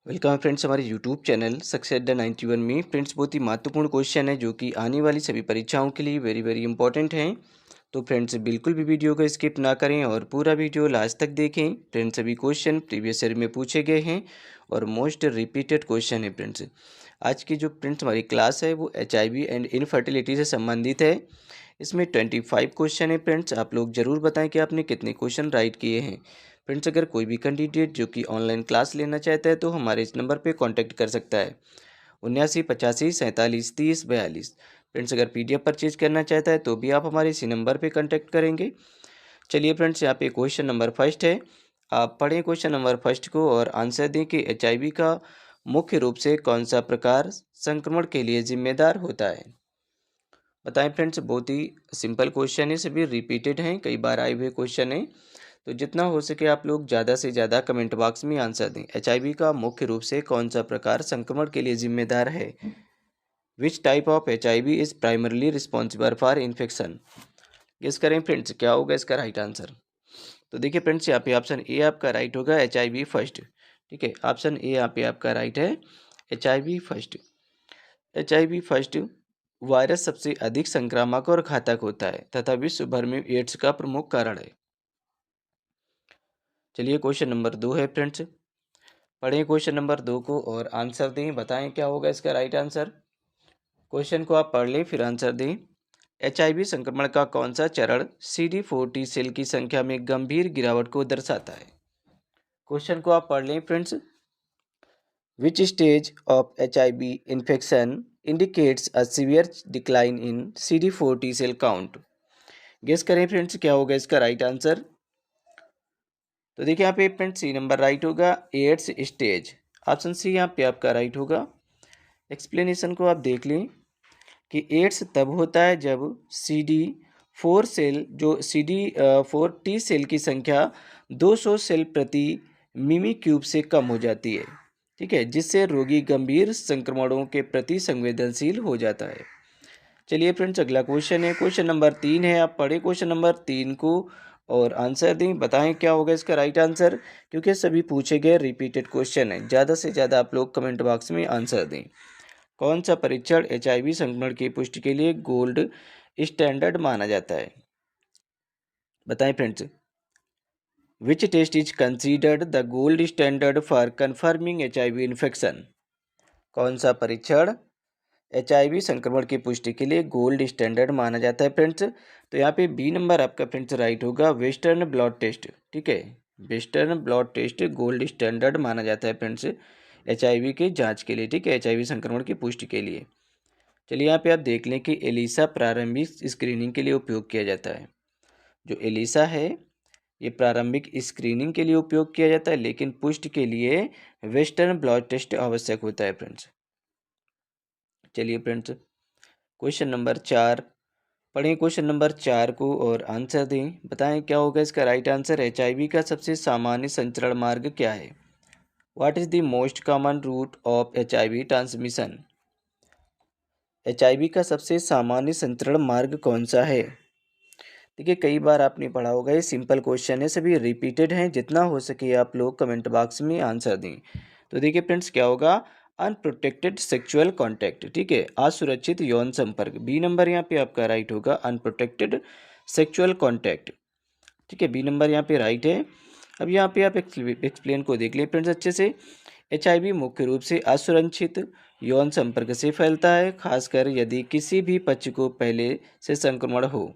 Welcome friends हमारे YouTube channel success the 91 में। Friends बहुत ही महत्वपूर्ण क्वेश्चन है जो कि आने वाली सभी परीक्षाओं के लिए वेरी वेरी इंपॉर्टेंट हैं। तो फ्रेंड्स बिल्कुल भी वीडियो को स्किप ना करें और पूरा वीडियो लास्ट तक देखें। फ्रेंड्स सभी क्वेश्चन प्रीवियस ईयर में पूछे गए हैं और मोस्ट रिपीटेड क्वेश्चन है। फ्रेंड्स आज की जो फ्रेंड्स हमारी क्लास है वो HIV एंड इनफर्टिलिटी से संबंधित है। इसमें 25 क्वेश्चन है। फ्रेंड्स आप लोग ज़रूर बताएं कि आपने कितने क्वेश्चन राइट किए हैं। फ्रेंड्स अगर कोई भी कैंडिडेट जो कि ऑनलाइन क्लास लेना चाहता है तो हमारे इस नंबर पे कांटेक्ट कर सकता है 7985473042। फ्रेंड्स अगर PDF परचेज करना चाहता है तो भी आप हमारे इसी नंबर पे कांटेक्ट करेंगे। चलिए फ्रेंड्स यहाँ पे क्वेश्चन नंबर फर्स्ट है। आप पढ़ें क्वेश्चन नंबर फर्स्ट को और आंसर दें कि HIV का मुख्य रूप से कौन सा प्रकार संक्रमण के लिए जिम्मेदार होता है। बताएं फ्रेंड्स, बहुत ही सिंपल क्वेश्चन है, सभी रिपीटेड हैं, कई बार आए हुए क्वेश्चन है। तो जितना हो सके आप लोग ज़्यादा से ज़्यादा कमेंट बॉक्स में आंसर दें। HIV का मुख्य रूप से कौन सा प्रकार संक्रमण के लिए जिम्मेदार है। Which type of HIV is primarily responsible for infection. Guess करें फ्रेंड्स क्या होगा इसका राइट आंसर। तो देखिए फ्रेंड्स यहाँ पे ऑप्शन ए आपका राइट होगा, HIV फर्स्ट। ठीक है, ऑप्शन ए यहाँ पे आपका राइट है, HIV first. HIV first virus सबसे अधिक संक्रामक और घातक होता है तथा विश्व भर में एड्स का प्रमुख कारण है। चलिए क्वेश्चन नंबर 2 है फ्रेंड्स, पढ़ें क्वेश्चन नंबर 2 को और आंसर दें। बताएं क्या होगा इसका राइट आंसर। क्वेश्चन को आप पढ़ लें फिर आंसर दें। HIV संक्रमण का कौन सा चरण CD4 टी सेल की संख्या में गंभीर गिरावट को दर्शाता है। क्वेश्चन को आप पढ़ लें friends. Which stage of HIV infection indicates a severe decline in CD4 T cell count. Guess करें फ्रेंड्स क्या होगा इसका राइट आंसर। तो देखिए यहाँ पे फ्रेंड्स सी नंबर राइट होगा, एड्स स्टेज। ऑप्शन सी यहाँ पे आपका राइट होगा। एक्सप्लेनेशन को आप देख लें कि एड्स तब होता है जब CD4 सेल जो CD4 टी सेल की संख्या 200 सेल प्रति मिमी क्यूब से कम हो जाती है। ठीक है, जिससे रोगी गंभीर संक्रमणों के प्रति संवेदनशील हो जाता है। चलिए फ्रेंड्स अगला क्वेश्चन है, क्वेश्चन नंबर 3 है। आप पढ़े क्वेश्चन नंबर 3 को और आंसर दें। बताएं क्या होगा इसका राइट आंसर, क्योंकि सभी पूछे गए रिपीटेड क्वेश्चन है। ज़्यादा से ज़्यादा आप लोग कमेंट बॉक्स में आंसर दें। कौन सा परीक्षण HIV संक्रमण की पुष्टि के लिए गोल्ड स्टैंडर्ड माना जाता है। बताएं friends. Which test is considered the gold standard for confirming HIV infection. कौन सा परीक्षण HIV संक्रमण की पुष्टि के लिए गोल्ड स्टैंडर्ड माना जाता है फ्रेंड्स। तो यहाँ पे बी नंबर आपका फ्रेंड्स राइट होगा, वेस्टर्न ब्लड टेस्ट। ठीक है, Western blood test gold standard माना जाता है फ्रेंड्स HIV के जांच के लिए। ठीक है, HIV संक्रमण की पुष्टि के लिए। चलिए यहाँ पे आप देख लें कि एलिसा प्रारंभिक स्क्रीनिंग के लिए उपयोग किया जाता है। जो एलिसा है ये प्रारंभिक स्क्रीनिंग के लिए उपयोग किया जाता है, लेकिन पुष्टि के लिए वेस्टर्न ब्लड टेस्ट आवश्यक होता है फ्रेंड्स। चलिए फ्रेंड्स क्वेश्चन नंबर 4 पढ़ें क्वेश्चन नंबर 4 को और आंसर दें। बताएं क्या होगा इसका राइट आंसर। HIV का सबसे सामान्य संचरण मार्ग क्या है। What is the most common route of HIV transmission. HIV का सबसे सामान्य संचरण मार्ग कौन सा है। देखिए कई बार आपने पढ़ा होगा, ये सिंपल क्वेश्चन है, सभी रिपीटेड हैं। जितना हो सके आप लोग कमेंट बॉक्स में आंसर दें। तो देखिए फ्रेंड्स क्या होगा, अनप्रोटेक्टेड सेक्सुअल कॉन्टैक्ट। ठीक है, असुरक्षित यौन संपर्क। बी नंबर यहाँ पे आपका राइट होगा, अनप्रोटेक्टेड सेक्सुअल कॉन्टैक्ट। ठीक है, बी नंबर यहाँ पे राइट है। अब यहाँ पे आप एक्सप्लेन को देख लें फ्रेंड्स अच्छे से। HIV मुख्य रूप से असुरक्षित यौन संपर्क से फैलता है, खासकर यदि किसी भी पक्ष को पहले से संक्रमण हो।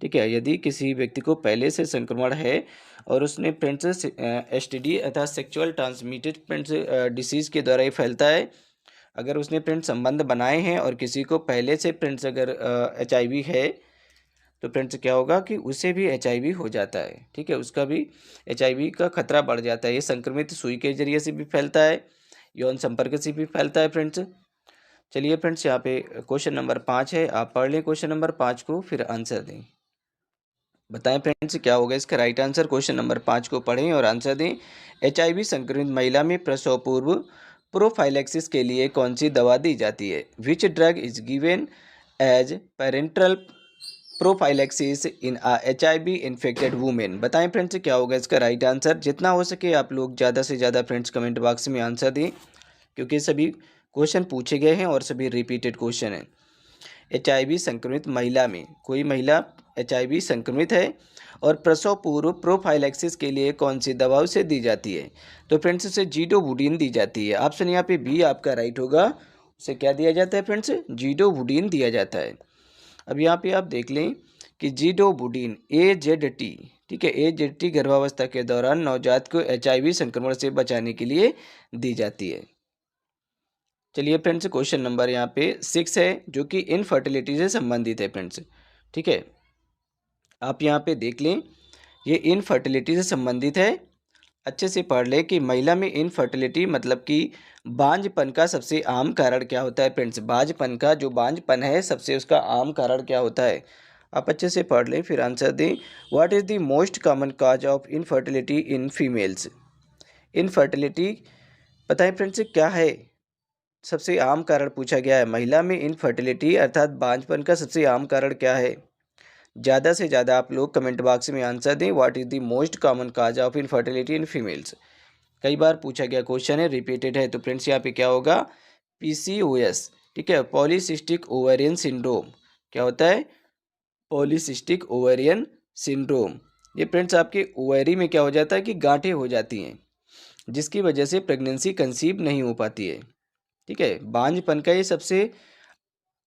ठीक है, यदि किसी व्यक्ति को पहले से संक्रमण है और उसने फ्रेंड्स STD अर्थात सेक्सुअल ट्रांसमिटेड फ्रेंड्स डिसीज़ के द्वारा ये फैलता है। अगर उसने फ्रेंड्स संबंध बनाए हैं और किसी को पहले से फ्रेंड्स अगर HIV है तो फ्रेंड्स क्या होगा कि उसे भी HIV हो जाता है। ठीक है, उसका भी HIV का खतरा बढ़ जाता है। ये संक्रमित सुई के जरिए से भी फैलता है, यौन संपर्क से भी फैलता है फ्रेंड्स। चलिए फ्रेंड्स यहाँ पे क्वेश्चन नंबर 5 है। आप पढ़ लें क्वेश्चन नंबर 5 को फिर आंसर दें। बताएं फ्रेंड्स क्या होगा इसका राइट आंसर। क्वेश्चन नंबर 5 को पढ़ें और आंसर दें। HIV संक्रमित महिला में प्रसव पूर्व प्रोफाइलैक्सिस के लिए कौन सी दवा दी जाती है। Which drug is given as parental prophylaxis in HIV infected women. बताएं फ्रेंड्स क्या होगा इसका राइट आंसर। जितना हो सके आप लोग ज़्यादा से ज़्यादा फ्रेंड्स कमेंट बॉक्स में आंसर दें, क्योंकि सभी क्वेश्चन पूछे गए हैं और सभी रिपीटेड क्वेश्चन हैं। HIV संक्रमित महिला में, कोई महिला HIV संक्रमित है और प्रसव पूर्व प्रोफाइलैक्सिस के लिए कौन सी दवा उसे दी जाती है? तो फ्रेंड्स उसे जीडोवुडीन दी जाती है। ऑप्शन यहाँ पे बी आपका राइट होगा। उसे क्या दिया जाता है फ्रेंड्स? जीडोवुडीन दिया जाता है। अब यहाँ पे आप देख लें कि जीडोवुडीन AZT, ठीक है, AZT गर्भावस्था के दौरान नवजात को HIV संक्रमण से बचाने के लिए दी जाती है। चलिए फ्रेंड्स, क्वेश्चन नंबर यहाँ पे 6 है, जो कि इनफर्टिलिटी से संबंधित है फ्रेंड्स। ठीक है, आप यहाँ पे देख लें, ये इनफर्टिलिटी से संबंधित है। अच्छे से पढ़ लें कि महिला में इनफर्टिलिटी मतलब कि बांझपन का सबसे आम कारण क्या होता है फ्रेंड्स। बांझपन का जो बांझपन है सबसे उसका आम कारण क्या होता है, आप अच्छे से पढ़ लें फिर आंसर दें। What is the most common cause of infertility in females? Infertility पता है फ्रेंड्स क्या है? सबसे आम कारण पूछा गया है। महिला में इनफर्टिलिटी अर्थात बांझपन का सबसे आम कारण क्या है? ज़्यादा से ज़्यादा आप लोग कमेंट बॉक्स में आंसर दें। What is the most common cause of infertility in females? कई बार पूछा गया क्वेश्चन है, रिपीटेड है, तो फ्रेंड्स यहाँ पे क्या होगा? PCOS, ठीक है, पॉलीसिस्टिक ओवेरियन सिंड्रोम। क्या होता है? Polycystic ovarian syndrome. ये फ्रेंड्स आपके ओवेरी में क्या हो जाता है कि गांठें हो जाती हैं, जिसकी वजह से प्रेगनेंसी कंसीव नहीं हो पाती है। ठीक है, बांझपन का ये सबसे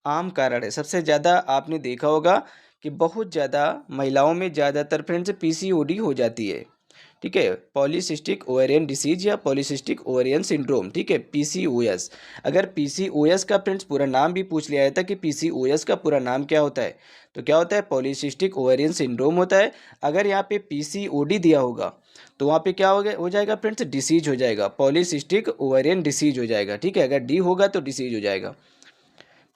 आम कारण है। सबसे ज़्यादा आपने देखा होगा कि बहुत ज़्यादा महिलाओं में ज़्यादातर फ्रेंड्स PCOD हो जाती है। ठीक है, पॉलीसिस्टिक ओवेरियन डिसीज या पॉलीसिस्टिक ओवेरियन सिंड्रोम, ठीक है, PCOS। अगर PCOS का फ्रेंड्स पूरा नाम भी पूछ लिया जाता है कि PCOS का पूरा नाम क्या होता है, तो क्या होता है? पॉलीसिस्टिक ओवेरियन सिंड्रोम होता है। अगर यहाँ पे PCOD दिया होगा तो वहाँ पे क्या हो जाएगा फ्रेंड्स? डिसीज हो जाएगा, पॉलीसिस्टिक ओवेरियन डिसीज हो जाएगा। ठीक है, अगर डी होगा तो डिसीज हो जाएगा।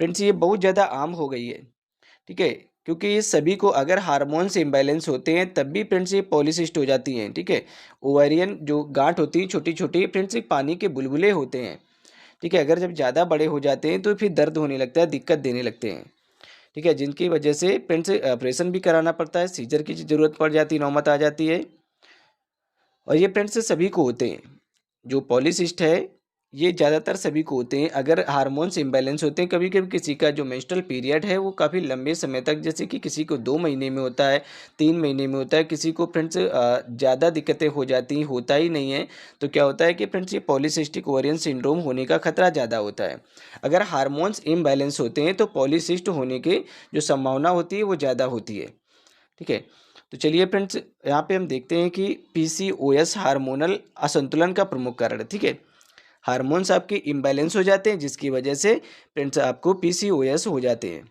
फ्रेंड्स ये बहुत ज़्यादा आम हो गई है। ठीक है, क्योंकि ये सभी को अगर हार्मोन्स इम्बैलेंस होते हैं तब भी फ्रेंड्स ये पॉलीसिस्ट हो जाती हैं। ठीक है, ओवेरियन जो गांठ होती है छोटी छोटी फ्रेंड्स, एक पानी के बुलबुले होते हैं। ठीक है, अगर जब ज़्यादा बड़े हो जाते हैं तो फिर दर्द होने लगता है, दिक्कत देने लगते हैं। ठीक है, जिनकी वजह से फ्रेंड्स ऑपरेशन भी कराना पड़ता है, सीजर की ज़रूरत पड़ जाती है, नौबत आ जाती है। और ये फ्रेंड्स सभी को होते हैं। जो पॉलीसिस्ट है ये ज़्यादातर सभी को होते हैं अगर हार्मोन्स इम्बैलेंस होते हैं। कभी कभी किसी का जो मेंस्ट्रुअल पीरियड है वो काफ़ी लंबे समय तक, जैसे कि किसी को 2 महीने में होता है, 3 महीने में होता है, किसी को फ्रेंड्स ज़्यादा दिक्कतें हो जाती हैं, होता ही नहीं है। तो क्या होता है कि फ्रेंड्स ये पॉलीसिस्टिक ओवेरियन सिंड्रोम होने का खतरा ज़्यादा होता है। अगर हार्मोन्स इम्बैलेंस होते हैं तो पॉलीसिस्ट होने की जो संभावना होती है वो ज़्यादा होती है। ठीक है, तो चलिए फ्रेंड्स यहाँ पे हम देखते हैं कि PCOS हार्मोनल असंतुलन का प्रमुख कारण है। ठीक है, हार्मोन्स आपके इम्बैलेंस हो जाते हैं जिसकी वजह से फ्रेंड्स आपको PCOS हो जाते हैं।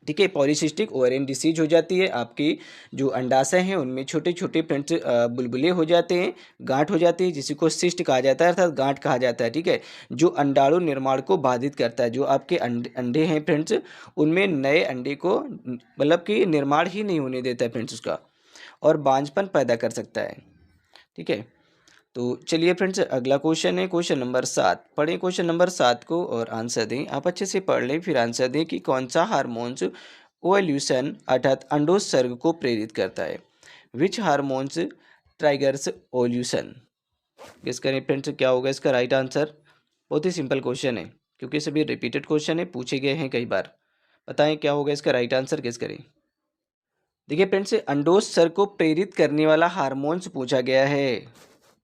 ठीक है, पॉलीसिस्टिक ओवेरियन डिसीज हो जाती है। आपकी जो अंडाशय हैं उनमें छोटे छोटे फ्रेंड्स बुलबुले हो जाते हैं, गांठ हो जाती है, जिसी को सिस्ट कहा जाता है अर्थात गांठ कहा जाता है। ठीक है, जो अंडाणु निर्माण को बाधित करता है। जो आपके अंडे हैं फ्रेंड्स, उनमें नए अंडे को मतलब कि निर्माण ही नहीं होने देता है फ्रेंड्स उसका, और बांझपन पैदा कर सकता है। ठीक है, तो चलिए फ्रेंड्स अगला क्वेश्चन है क्वेश्चन नंबर 7। पढ़ें क्वेश्चन नंबर 7 को और आंसर दें। आप अच्छे से पढ़ लें फिर आंसर दें कि कौन सा हार्मोन्स ओवल्यूशन अर्थात अंडोत्सर्ग को प्रेरित करता है। Which hormones triggers ovulation? Guess करें फ्रेंड्स क्या होगा इसका राइट आंसर। बहुत ही सिंपल क्वेश्चन है, क्योंकि सभी रिपीटेड क्वेश्चन है, पूछे गए हैं कई बार। बताएं क्या होगा इसका राइट आंसर, गेस करें। देखिए फ्रेंड्स अंडोत्सर्ग को प्रेरित करने वाला हार्मोन्स पूछा गया है।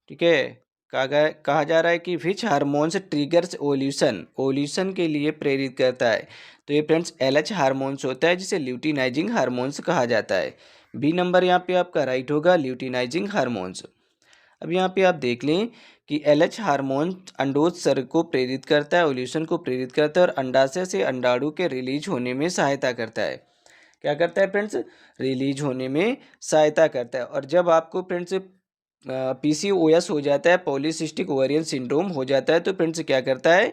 ठीक है, कहा जा रहा है कि विच हार्मोन्स ट्रिगर्स ओव्यूलेशन, ओव्यूलेशन के लिए प्रेरित करता है। तो ये फ्रेंड्स LH हार्मोन्स होता है, जिसे ल्यूटिनाइजिंग हार्मोन्स कहा जाता है। बी नंबर यहाँ पे आपका राइट होगा, ल्यूटिनाइजिंग हार्मोन्स। अब यहाँ पे आप देख लें कि LH हार्मोन अंडोत्सर्ग को प्रेरित करता है, ओव्यूलेशन को प्रेरित करता है, और अंडाशय से अंडाणु के रिलीज होने में सहायता करता है। क्या करता है फ्रेंड्स? रिलीज होने में सहायता करता है। और जब आपको फ्रेंड्स PCOS हो जाता है, पॉलीसिस्टिक ओवेरियन सिंड्रोम हो जाता है, तो फ्रेंड्स क्या करता है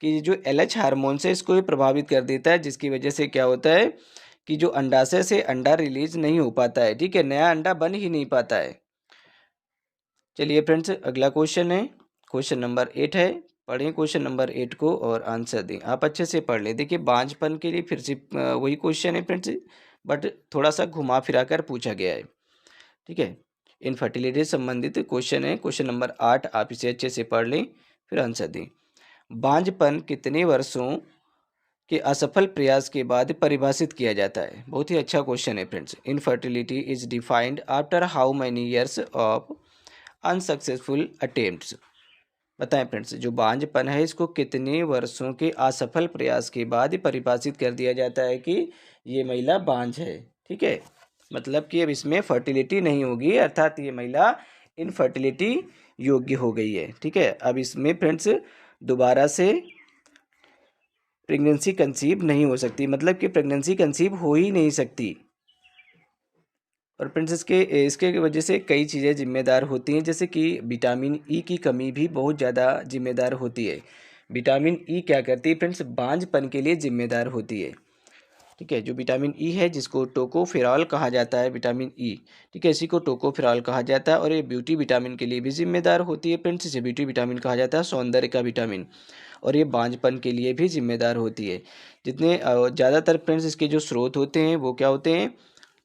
कि जो LH हार्मोन है इसको ये प्रभावित कर देता है, जिसकी वजह से क्या होता है कि जो अंडाशय से अंडा रिलीज नहीं हो पाता है। ठीक है, नया अंडा बन ही नहीं पाता है। चलिए फ्रेंड्स अगला क्वेश्चन है क्वेश्चन नंबर 8 है। पढ़ें क्वेश्चन नंबर 8 को और आंसर दें। आप अच्छे से पढ़ लें। देखिए बांझपन के लिए फिर से वही क्वेश्चन है फ्रेंड्स, बट थोड़ा सा घुमा फिरा कर पूछा गया है। ठीक है, इनफर्टिलिटी से संबंधित क्वेश्चन है, क्वेश्चन नंबर 8। आप इसे अच्छे से पढ़ लें फिर आंसर दें। बांझपन कितने वर्षों के असफल प्रयास के बाद परिभाषित किया जाता है? बहुत ही अच्छा क्वेश्चन है friends. Infertility is defined after how many years of unsuccessful attempts. बताएं फ्रेंड्स, जो बांझपन है इसको कितने वर्षों के असफल प्रयास के बाद परिभाषित कर दिया जाता है कि ये महिला बांझ है। ठीक है, मतलब कि अब इसमें फर्टिलिटी नहीं होगी, अर्थात ये महिला इनफर्टिलिटी योग्य हो गई है। ठीक है, अब इसमें फ्रेंड्स दोबारा से प्रेगनेंसी कंसीव नहीं हो सकती, मतलब कि प्रेगनेंसी कंसीव हो ही नहीं सकती। और फ्रेंड्स इसके इसके वजह से कई चीज़ें जिम्मेदार होती हैं, जैसे कि विटामिन ई की कमी भी बहुत ज़्यादा जिम्मेदार होती है। विटामिन ई क्या करती है फ्रेंड्स? बांझपन के लिए जिम्मेदार होती है। ठीक है, जो विटामिन ई है जिसको टोकोफेरॉल कहा जाता है, विटामिन ई। ठीक है, इसी को टोकोफेरॉल कहा जाता है और ये ब्यूटी विटामिन के लिए भी जिम्मेदार होती है फ्रेंड्स। इसे ब्यूटी विटामिन कहा जाता है, सौंदर्य का विटामिन। और ये बांझपन के लिए भी जिम्मेदार होती है। जितने ज़्यादातर फ्रेंड्स इसके जो स्रोत होते हैं वो क्या होते हैं?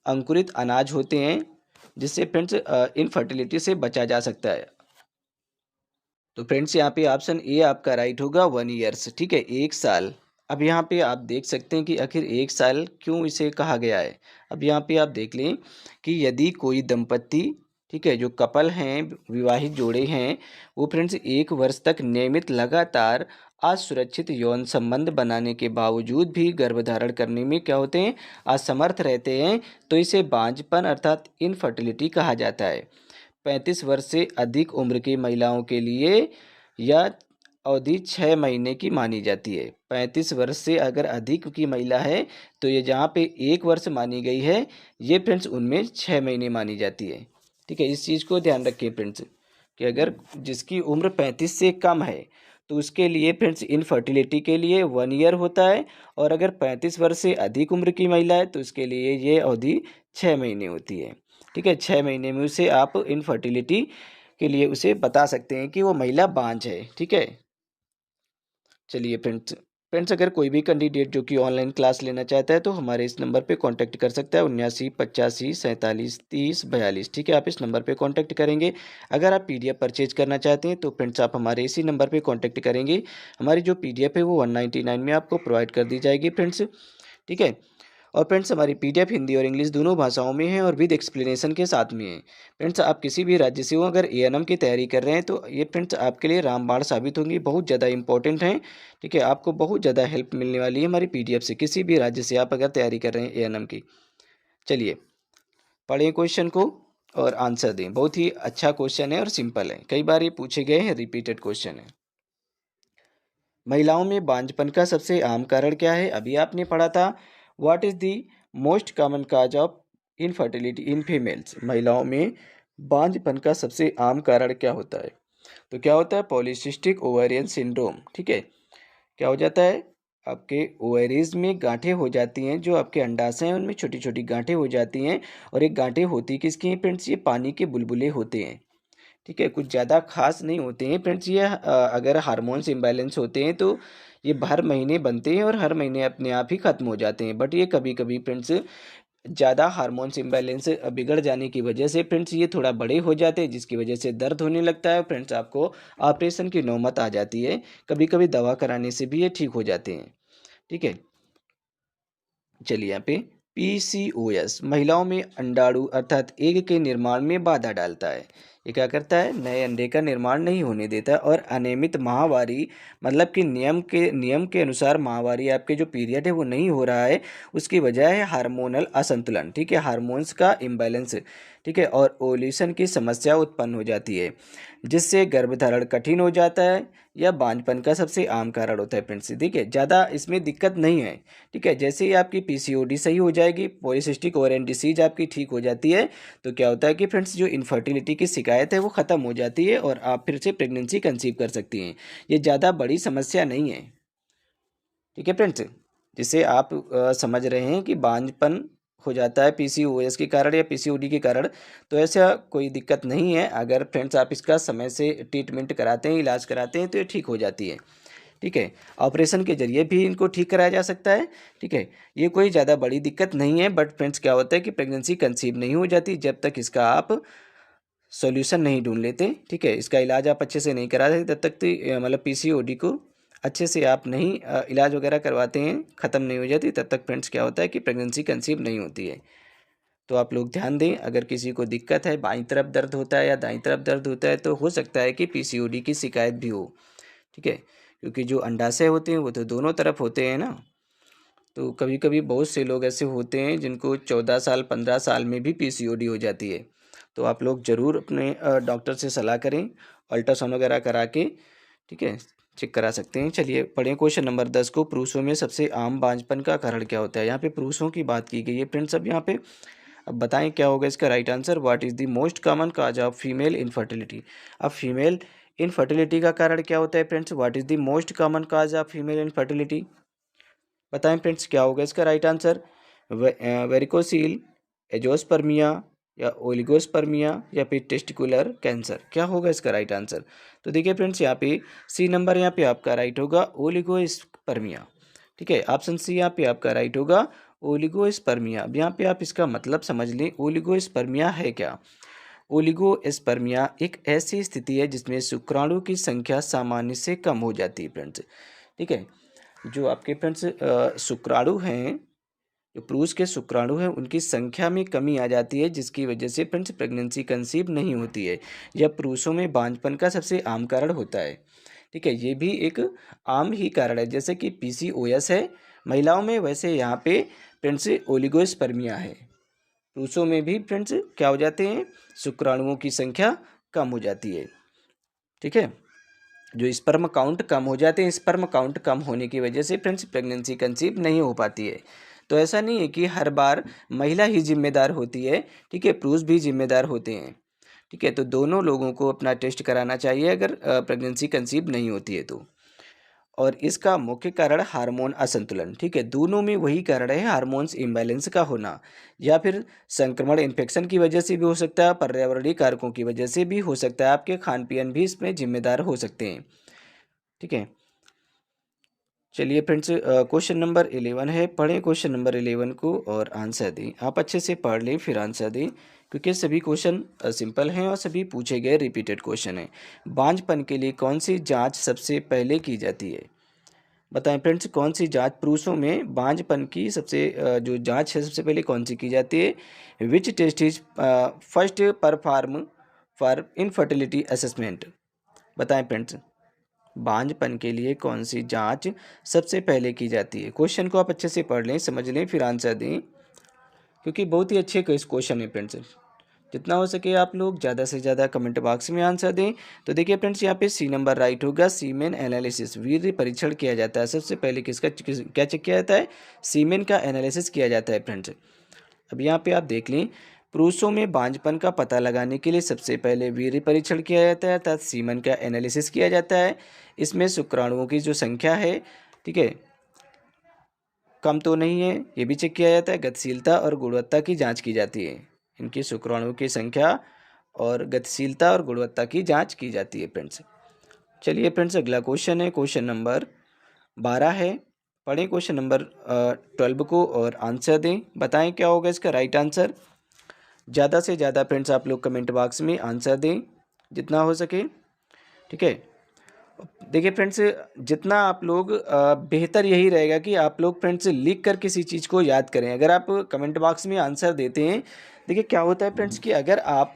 अंकुरित अनाज होते हैं, जिससे फ्रेंड्स इनफर्टिलिटी से बचा जा सकता है। तो फ्रेंड्स यहाँ पे ऑप्शन ए आपका राइट होगा, 1 ईयर्स। ठीक है, 1 साल। अब यहाँ पे आप देख सकते हैं कि आखिर 1 साल क्यों इसे कहा गया है। अब यहाँ पे आप देख लें कि यदि कोई दंपत्ति, ठीक है, जो कपल हैं, विवाहित जोड़े हैं, वो फ्रेंड्स 1 वर्ष तक नियमित लगातार असुरक्षित यौन संबंध बनाने के बावजूद भी गर्भधारण करने में क्या होते हैं? असमर्थ रहते हैं, तो इसे बांझपन अर्थात इनफर्टिलिटी कहा जाता है। 35 वर्ष से अधिक उम्र की महिलाओं के लिए यह अवधि 6 महीने की मानी जाती है। 35 वर्ष से अगर अधिक की महिला है तो ये जहाँ पे 1 वर्ष मानी गई है, ये फ्रेंड्स उनमें 6 महीने मानी जाती है। ठीक है, इस चीज़ को ध्यान रखें फ्रेंड्स कि अगर जिसकी उम्र 35 से कम है तो उसके लिए फ्रेंड्स इनफर्टिलिटी के लिए 1 ईयर होता है, और अगर 35 वर्ष से अधिक उम्र की महिला है तो उसके लिए ये अवधि 6 महीने होती है। ठीक है, 6 महीने में उसे आप इनफर्टिलिटी के लिए उसे बता सकते हैं कि वो महिला बांझ है। ठीक है, चलिए फ्रेंड्स, अगर कोई भी कैंडिडेट जो कि ऑनलाइन क्लास लेना चाहता है तो हमारे इस नंबर पे कांटेक्ट कर सकता है, 79 85 47 30 42। ठीक है, आप इस नंबर पे कांटेक्ट करेंगे। अगर आप पीडीएफ परचेज करना चाहते हैं तो फ्रेंड्स आप हमारे इसी नंबर पे कांटेक्ट करेंगे। हमारी जो पीडीएफ है वो 199 में आपको प्रोवाइड कर दी जाएगी फ्रेंड्स। ठीक है, और फ्रेंड्स हमारी पीडीएफ हिंदी और इंग्लिश दोनों भाषाओं में है और विद एक्सप्लेनेशन के साथ में है। फ्रेंड्स आप किसी भी राज्य से हो, अगर एएनएम की तैयारी कर रहे हैं तो ये फ्रेंड्स आपके लिए रामबाण साबित होंगी, बहुत ज़्यादा इंपॉर्टेंट हैं। ठीक है, आपको बहुत ज़्यादा हेल्प मिलने वाली है हमारी पीडीएफ से, किसी भी राज्य से आप अगर तैयारी कर रहे हैं एएनएम की। चलिए पढ़ें क्वेश्चन को और आंसर दें। बहुत ही अच्छा क्वेश्चन है और सिंपल है, कई बार ये पूछे गए हैं, रिपीटेड क्वेश्चन है। महिलाओं में बांझपन का सबसे आम कारण क्या है? अभी आपने पढ़ा था, what is the most common cause of infertility in females. महिलाओं में बांझपन का सबसे आम कारण क्या होता है? तो क्या होता है? Polycystic ovarian syndrome. ठीक है, क्या हो जाता है? आपके ओवरीज में गांठें हो जाती हैं, जो आपके अंडाशय हैं उनमें छोटी छोटी गांठें हो जाती हैं, और एक गांठें होती किसकी हैं फ्रेंड्स? ये पानी के बुलबुले होते हैं। ठीक है, कुछ ज़्यादा खास नहीं होते हैं फ्रेंड्स ये। अगर हार्मोन्स इम्बैलेंस होते हैं तो ये हर महीने बनते हैं और हर महीने अपने आप ही ख़त्म हो जाते हैं। बट ये कभी कभी फ्रेंड्स ज़्यादा हार्मोन्स इम्बैलेंस बिगड़ जाने की वजह से फ्रेंड्स ये थोड़ा बड़े हो जाते हैं, जिसकी वजह से दर्द होने लगता है फ्रेंड्स, आपको ऑपरेशन की नौबत आ जाती है। कभी कभी दवा कराने से भी ये ठीक हो जाते हैं। ठीक है, चलिए यहाँ पे पीसीओएस महिलाओं में अंडाणु अर्थात एग के निर्माण में बाधा डालता है। ये क्या करता है? नए अंडे का निर्माण नहीं होने देता, और अनियमित माहवारी, मतलब कि नियम के अनुसार माहवारी आपके जो पीरियड है वो नहीं हो रहा है, उसकी वजह है हार्मोनल असंतुलन। ठीक है, हार्मोन्स का इम्बैलेंस। ठीक है, और ओव्यूलेशन की समस्या उत्पन्न हो जाती है, जिससे गर्भधारण कठिन हो जाता है, या बांझपन का सबसे आम कारण होता है फ्रेंड्स। ठीक है, ज़्यादा इसमें दिक्कत नहीं है। ठीक है, जैसे ही आपकी पीसीओडी सही हो जाएगी, पॉलीसिस्टिक ओवेरियन डिसीज आपकी ठीक हो जाती है, तो क्या होता है कि फ्रेंड्स जो इनफर्टिलिटी की शिकायत है वो ख़त्म हो जाती है और आप फिर से प्रेगनेंसी कंसीव कर सकती हैं। ये ज़्यादा बड़ी समस्या नहीं है। ठीक है फ्रेंड्स, जिसे आप समझ रहे हैं कि बांझपन हो जाता है पीसीओएस के कारण या पीसीओडी के कारण, तो ऐसा कोई दिक्कत नहीं है। अगर फ्रेंड्स आप इसका समय से ट्रीटमेंट कराते हैं, इलाज कराते हैं, तो ये ठीक हो जाती है। ठीक है, ऑपरेशन के जरिए भी इनको ठीक कराया जा सकता है। ठीक है, ये कोई ज़्यादा बड़ी दिक्कत नहीं है, बट फ्रेंड्स क्या होता है कि प्रेगनेंसी कंसीव नहीं हो जाती जब तक इसका आप सॉल्यूशन नहीं ढूंढ लेते। ठीक है, इसका इलाज आप अच्छे से नहीं कराते तब तक तो मतलब पीसीओडी को अच्छे से आप नहीं इलाज वगैरह करवाते हैं, ख़त्म नहीं हो जाती, तब तक फ्रेंड्स क्या होता है कि प्रेगनेंसी कंसीव नहीं होती है। तो आप लोग ध्यान दें, अगर किसी को दिक्कत है, बाईं तरफ दर्द होता है या दाईं तरफ दर्द होता है, तो हो सकता है कि पीसीओडी की शिकायत भी हो। ठीक है, क्योंकि जो अंडाशय होते हैं वो तो दोनों तरफ होते हैं ना। तो कभी कभी बहुत से लोग ऐसे होते हैं जिनको 14 साल 15 साल में भी पीसीओडी हो जाती है। तो आप लोग ज़रूर अपने डॉक्टर से सलाह करें, अल्ट्रासाउंड वगैरह करा के, ठीक है, चेक करा सकते हैं। चलिए पढ़ें क्वेश्चन नंबर 10 को। पुरुषों में सबसे आम बांझपन का कारण क्या होता है? यहाँ पे पुरुषों की बात की गई है फ्रेंड्स। अब यहाँ पे अब बताएं क्या होगा इसका right answer. What is the most common cause of female infertility? अब फीमेल इनफर्टिलिटी का कारण क्या होता है friends? What is the most common cause of female infertility? बताएं फ्रेंड्स क्या होगा इसका राइट आंसर। वेरिकोसील, एजोस्पर्मिया या ओलिगोस्पर्मिया या फिर टेस्टिकुलर कैंसर, क्या होगा इसका राइट आंसर? तो देखिए फ्रेंड्स, यहाँ पे सी नंबर यहाँ पे आपका राइट होगा, ओलिगोस्पर्मिया। ठीक है, ऑप्शन सी यहाँ पे आपका राइट होगा, ओलिगोस्पर्मिया। अब यहाँ पे आप इसका मतलब समझ लें, ओलिगोस्पर्मिया है क्या? ओलिगोस्पर्मिया एक ऐसी स्थिति है जिसमें शुक्राणु की संख्या सामान्य से कम हो जाती है फ्रेंड्स। ठीक है, जो आपके फ्रेंड्स शुक्राणु हैं, जो पुरुष के शुक्राणु हैं, उनकी संख्या में कमी आ जाती है, जिसकी वजह से फ्रेंड्स प्रेगनेंसी कंसीव नहीं होती है। यह पुरुषों में बांझपन का सबसे आम कारण होता है। ठीक है, ये भी एक आम ही कारण है, जैसे कि पीसीओएस है महिलाओं में, वैसे यहाँ पे फ्रेंड्स ओलिगोस्पर्मिया है। पुरुषों में भी फ्रेंड्स क्या हो जाते हैं, शुक्राणुओं की संख्या कम हो जाती है। ठीक है, जो स्पर्म काउंट कम हो जाते हैं, स्पर्म काउंट कम होने की वजह से फ्रेंड्स प्रेगनेंसी कंसीव नहीं हो पाती है। तो ऐसा नहीं है कि हर बार महिला ही जिम्मेदार होती है। ठीक है, पुरुष भी जिम्मेदार होते हैं। ठीक है, तो दोनों लोगों को अपना टेस्ट कराना चाहिए अगर प्रेगनेंसी कंसीव नहीं होती है तो। और इसका मुख्य कारण हार्मोन असंतुलन। ठीक है, दोनों में वही कारण है, हार्मोन्स इम्बैलेंस का होना, या फिर संक्रमण इन्फेक्शन की वजह से भी हो सकता है, पर्यावरणीय कारकों की वजह से भी हो सकता है, आपके खान पीन भी इसमें जिम्मेदार हो सकते हैं। ठीक है, चलिए फ्रेंड्स, क्वेश्चन नंबर 11 है। पढ़ें क्वेश्चन नंबर 11 को और आंसर दें। आप अच्छे से पढ़ लें फिर आंसर दें, क्योंकि सभी क्वेश्चन सिंपल हैं और सभी पूछे गए रिपीटेड क्वेश्चन हैं। बांझपन के लिए कौन सी जांच सबसे पहले की जाती है? बताएं फ्रेंड्स, कौन सी जांच पुरुषों में बांझपन की सबसे जो जांच है सबसे पहले कौन सी की जाती है? Which test is first perform for infertility assessment? बताएं फ्रेंड्स, बांझपन के लिए कौन सी जांच सबसे पहले की जाती है? क्वेश्चन को आप अच्छे से पढ़ लें, समझ लें, फिर आंसर दें, क्योंकि बहुत ही अच्छे क्वेश्चन है फ्रेंड्स। जितना हो सके आप लोग ज़्यादा से ज़्यादा कमेंट बॉक्स में आंसर दें। तो देखिए फ्रेंड्स, यहाँ पे सी नंबर राइट होगा, सीमेन एनालिसिस, वीर्य परीक्षण किया जाता है। सबसे पहले क्या चेक किया जाता है? सीमेन का एनालिसिस किया जाता है फ्रेंड्स। अब यहाँ पे आप देख लें, पुरुषों में बांझपन का पता लगाने के लिए सबसे पहले वीर्य परीक्षण किया जाता है, अर्थात सीमन का एनालिसिस किया जाता है। इसमें शुक्राणुओं की जो संख्या है, ठीक है, कम तो नहीं है, ये भी चेक किया जाता है। गतिशीलता और गुणवत्ता की जांच की जाती है। इनकी शुक्राणुओं की संख्या और गतिशीलता और गुणवत्ता की जांच की जाती है फ्रेंड्स। चलिए फ्रेंड्स, अगला क्वेश्चन है, क्वेश्चन नंबर 12 है। पढ़ें क्वेश्चन नंबर 12 को और आंसर दें। बताएं क्या होगा इसका राइट आंसर। ज़्यादा से ज़्यादा फ्रेंड्स आप लोग कमेंट बॉक्स में आंसर दें जितना हो सके। ठीक है, देखिए फ्रेंड्स, जितना आप लोग बेहतर यही रहेगा कि आप लोग फ्रेंड्स लिख कर किसी चीज़ को याद करें। अगर आप कमेंट बॉक्स में आंसर देते हैं, देखिए क्या होता है फ्रेंड्स कि अगर आप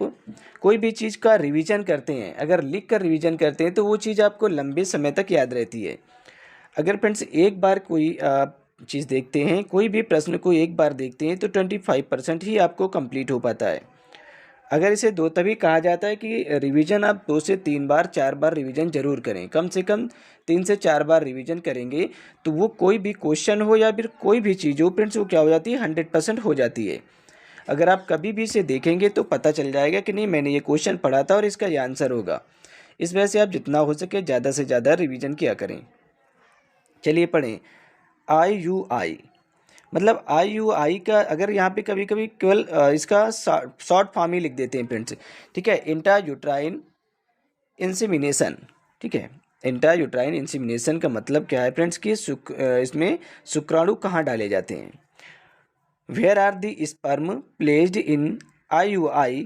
कोई भी चीज़ का रिवीजन करते हैं, अगर लिख कर रिवीजन करते हैं, तो वो चीज़ आपको लंबे समय तक याद रहती है। अगर फ्रेंड्स एक बार कोई चीज़ देखते हैं, कोई भी प्रश्न को एक बार देखते हैं, तो 25% ही आपको कंप्लीट हो पाता है। अगर इसे दो तभी कहा जाता है कि रिवीजन आप 2 से 3 बार 4 बार रिवीजन जरूर करें, कम से कम 3 से 4 बार रिवीजन करेंगे तो वो कोई भी क्वेश्चन हो या फिर कोई भी चीज़ हो फ्रेंड्स, वो क्या हो जाती है, 100% हो जाती है। अगर आप कभी भी इसे देखेंगे तो पता चल जाएगा कि नहीं, मैंने ये क्वेश्चन पढ़ा था और इसका ये आंसर होगा। इस वजह से आप जितना हो सके ज़्यादा से ज़्यादा रिवीजन किया करें। चलिए पढ़ें, IUI, मतलब IUI का अगर यहाँ पे कभी कभी केवल इसका शॉर्ट फॉर्म ही लिख देते हैं फ्रेंड्स। ठीक है, इंट्रा यूट्राइन इंसेमिनेशन। ठीक है, इंट्रायूट्राइन इंसेमिनेशन का मतलब क्या है फ्रेंड्स कि इसमें शुक्राणु कहाँ डाले जाते हैं। Where are the sperm placed in IUI,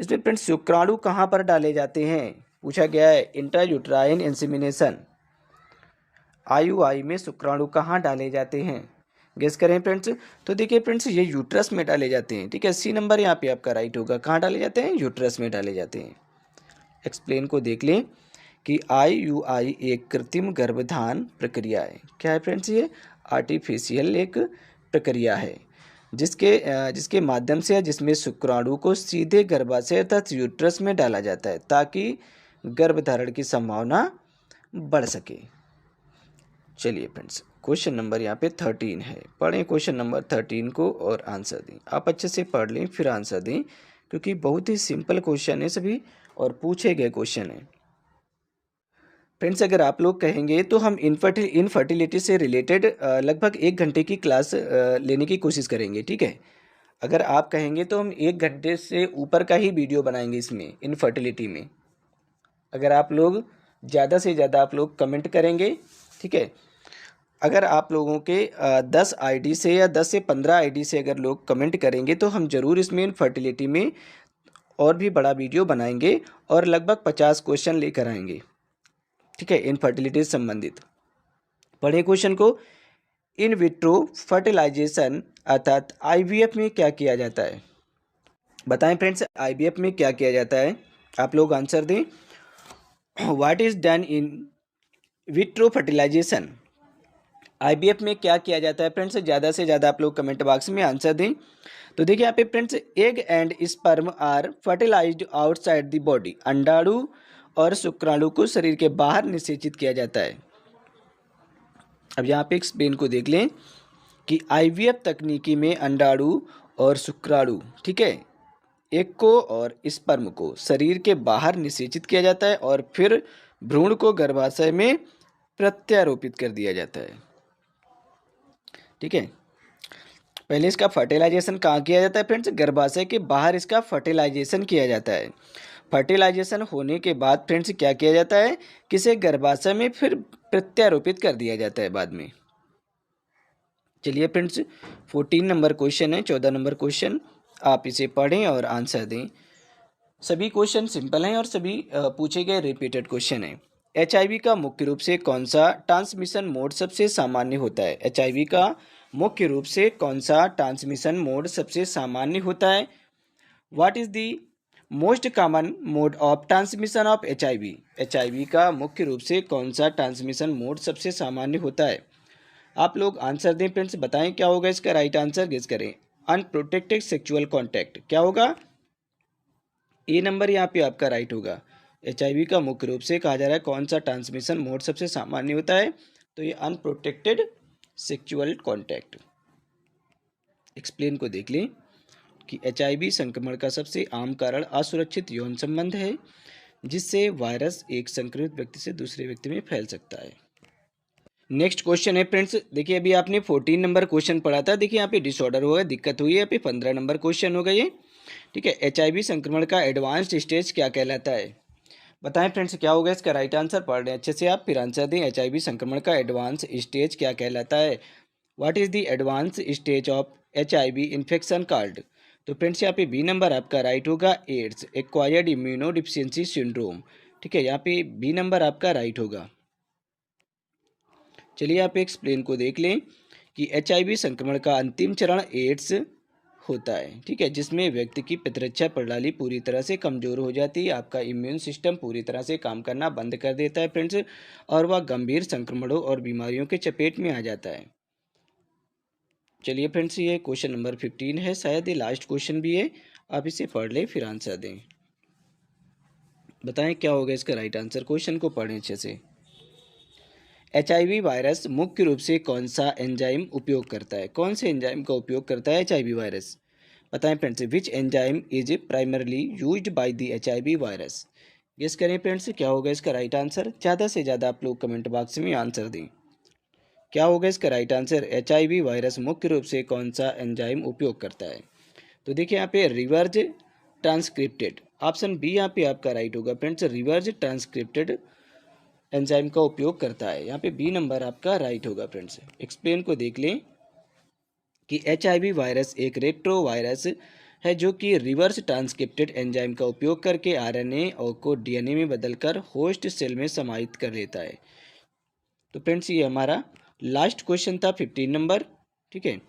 इसमें फ्रेंड्स शुक्राणु कहाँ पर डाले जाते हैं, पूछा गया है। इंट्रायूट्राइन इंसेमिनेशन, IUI में शुक्राणु कहाँ डाले जाते हैं, गेस करें फ्रेंड्स। तो देखिए फ्रेंड्स ये यूट्रस में डाले जाते हैं, ठीक है। C नंबर यहाँ पे आपका राइट होगा। कहाँ डाले जाते हैं, यूट्रस में डाले जाते हैं। एक्सप्लेन को देख लें कि IUI एक कृत्रिम गर्भधान प्रक्रिया है। क्या है फ्रेंड्स, ये आर्टिफिशियल एक प्रक्रिया है जिसके माध्यम से जिसमें शुक्राणु को सीधे गर्भाशय अर्थात यूट्रस में डाला जाता है ताकि गर्भधारण की संभावना बढ़ सके। चलिए फ्रेंड्स क्वेश्चन नंबर यहाँ पे 13 है। पढ़ें क्वेश्चन नंबर 13 को और आंसर दें। आप अच्छे से पढ़ लें फिर आंसर दें, क्योंकि बहुत ही सिंपल क्वेश्चन है सभी और पूछे गए क्वेश्चन है। फ्रेंड्स अगर आप लोग कहेंगे तो हम इनफर्टिलिटी से रिलेटेड लगभग 1 घंटे की क्लास लेने की कोशिश करेंगे, ठीक है। अगर आप कहेंगे तो हम 1 घंटे से ऊपर का ही वीडियो बनाएंगे इसमें इनफर्टिलिटी में। अगर आप लोग ज़्यादा से ज़्यादा आप लोग कमेंट करेंगे, ठीक है। अगर आप लोगों के 10 ID से या 10 से 15 ID से अगर लोग कमेंट करेंगे तो हम ज़रूर इसमें इनफर्टिलिटी में और भी बड़ा वीडियो बनाएंगे और लगभग 50 क्वेश्चन लेकर आएंगे, ठीक है, इनफर्टिलिटी से संबंधित। पढ़े क्वेश्चन को। इन विट्रो फर्टिलाइजेशन अर्थात IVF में क्या किया जाता है, बताएं फ्रेंड्स IVF में क्या किया जाता है, आप लोग आंसर दें। What is done in vitro fertilization, IVF में क्या किया जाता है फ्रेंड्स, ज़्यादा से ज़्यादा आप लोग कमेंट बॉक्स में आंसर दें। तो देखिए यहाँ पे friends egg and sperm are fertilized outside the body, अंडाणु और शुक्राणु को शरीर के बाहर निषेचित किया जाता है। अब यहाँ पे एक्सप्लेन को देख लें कि IVF तकनीकी में अंडाणु और शुक्राणु, ठीक है, एग को और स्पर्म को शरीर के बाहर निषेचित किया जाता है और फिर भ्रूण को गर्भाशय में प्रत्यारोपित कर दिया जाता है, ठीक है। पहले इसका फर्टिलाइजेशन कहाँ किया जाता है फ्रेंड्स, गर्भाशय के बाहर इसका फर्टिलाइजेशन किया जाता है। फर्टिलाइजेशन होने के बाद फ्रेंड्स क्या किया जाता है, किसे गर्भाशय में फिर प्रत्यारोपित कर दिया जाता है बाद में। चलिए फ्रेंड्स 14 नंबर क्वेश्चन है, 14 नंबर क्वेश्चन आप इसे पढ़ें और आंसर दें। सभी क्वेश्चन सिंपल हैं और सभी पूछे गए रिपीटेड क्वेश्चन हैं। HIV का मुख्य रूप से कौन सा ट्रांसमिशन मोड सबसे सामान्य होता है, HIV का मुख्य रूप से कौन सा ट्रांसमिशन मोड सबसे सामान्य होता है। What is the most common mode of transmission of HIV का मुख्य रूप से कौन सा ट्रांसमिशन मोड सबसे सामान्य होता है। आप लोग आंसर दें फ्रेंड्स, बताएं क्या होगा इसका राइट आंसर, गेस करें। अनप्रोटेक्टेड सेक्सुअल कॉन्टैक्ट, क्या होगा, A नंबर यहाँ पे आपका राइट होगा। HIV का मुख्य रूप से कहा जा रहा है कौन सा ट्रांसमिशन मोड सबसे सामान्य होता है, तो ये अनप्रोटेक्टेड सेक्सुअल कॉन्टैक्ट। एक्सप्लेन को देख लें कि HIV संक्रमण का सबसे आम कारण असुरक्षित यौन संबंध है, जिससे वायरस एक संक्रमित व्यक्ति से दूसरे व्यक्ति में फैल सकता है। नेक्स्ट क्वेश्चन है फ्रेंड्स, देखिए अभी आपने 14 नंबर क्वेश्चन पढ़ा था, देखिए यहाँ पे डिसऑर्डर होगा, दिक्कत हुई है, यहाँ पे 15 नंबर क्वेश्चन होगा ये, ठीक है। HIV संक्रमण का एडवांस्ड स्टेज क्या कहलाता है, बताएं फ्रेंड्स क्या होगा इसका राइट आंसर, पढ़ रहे हैं अच्छे से आप फिर आंसर दें। HIV संक्रमण का एडवांस स्टेज क्या कहलाता है, what is the advance stage of HIV infection called. तो फ्रेंड्स यहाँ पे B नंबर आपका राइट होगा, ads acquired immuno deficiency syndrome, ठीक है, यहाँ पे B नंबर आपका राइट होगा। चलिए आप एक्सप्लेन को देख लें कि HIV संक्रमण का अंतिम चरण एड्स होता है, ठीक है, जिसमें व्यक्ति की प्रतिरक्षा प्रणाली पूरी तरह से कमजोर हो जाती है, आपका इम्यून सिस्टम पूरी तरह से काम करना बंद कर देता है फ्रेंड्स, और वह गंभीर संक्रमणों और बीमारियों के चपेट में आ जाता है। चलिए फ्रेंड्स ये क्वेश्चन नंबर 15 है, शायद ये लास्ट क्वेश्चन भी है, आप इसे पढ़ लें फिर आंसर दें। बताएं क्या होगा इसका राइट आंसर, क्वेश्चन को पढ़ें अच्छे से। HIV वायरस मुख्य रूप से कौन सा एंजाइम उपयोग करता है, कौन से एंजाइम का उपयोग करता है HIV वायरस, बताएं friends. Which enzyme is primarily used by the HIV virus, guess करें फ्रेंड्स क्या होगा इसका राइट आंसर, ज़्यादा से ज़्यादा आप लोग कमेंट बॉक्स में आंसर दें। क्या होगा इसका राइट आंसर, HIV वायरस मुख्य रूप से कौन सा एंजाइम उपयोग करता है। तो देखिए यहाँ पे रिवर्स ट्रांसक्रिप्टेड, ऑप्शन B यहाँ पे आपका राइट होगा फ्रेंड्स, रिवर्स ट्रांसक्रिप्टेड एंजाइम का उपयोग करता है। यहाँ पे बी नंबर आपका राइट होगा फ्रेंड्स। एक्सप्लेन को देख लें कि HIV वायरस एक रेट्रो वायरस है जो कि रिवर्स ट्रांसक्रिप्टेड एंजाइम का उपयोग करके RNA और को DNA में बदलकर होस्ट सेल में समाहित कर लेता है। तो फ्रेंड्स ये हमारा लास्ट क्वेश्चन था 15 नंबर। ठीक है,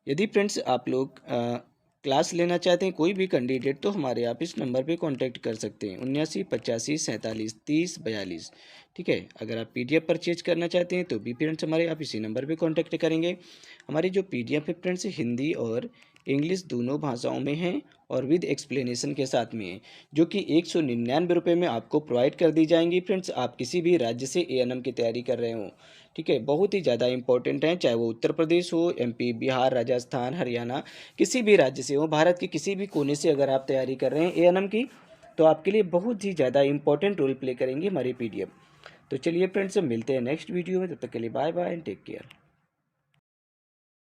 यदि फ्रेंड्स आप लोग क्लास लेना चाहते हैं कोई भी कैंडिडेट तो हमारे आप इस नंबर पे कांटेक्ट कर सकते हैं 79 85 47 30 42। ठीक है, अगर आप PDF परचेज करना चाहते हैं तो भी फ्रेंड्स हमारे आप इसी नंबर पे कांटेक्ट करेंगे। हमारी जो PDF है फ्रेंड्स हिंदी और इंग्लिश दोनों भाषाओं में है और विद एक्सप्लेनेशन के साथ में है, जो कि 199 रुपये में आपको प्रोवाइड कर दी जाएंगी फ्रेंड्स। आप किसी भी राज्य से ANM की तैयारी कर रहे हो, ठीक है, बहुत ही ज़्यादा इंपॉर्टेंट है, चाहे वो उत्तर प्रदेश हो, MP, बिहार, राजस्थान, हरियाणा, किसी भी राज्य से हो, भारत के किसी भी कोने से अगर आप तैयारी कर रहे हैं ANM की तो आपके लिए बहुत ही ज़्यादा इंपॉर्टेंट रोल प्ले करेंगे हमारी PDF। तो चलिए फ्रेंड्स मिलते हैं नेक्स्ट वीडियो में, तब तक के लिए bye bye and take care.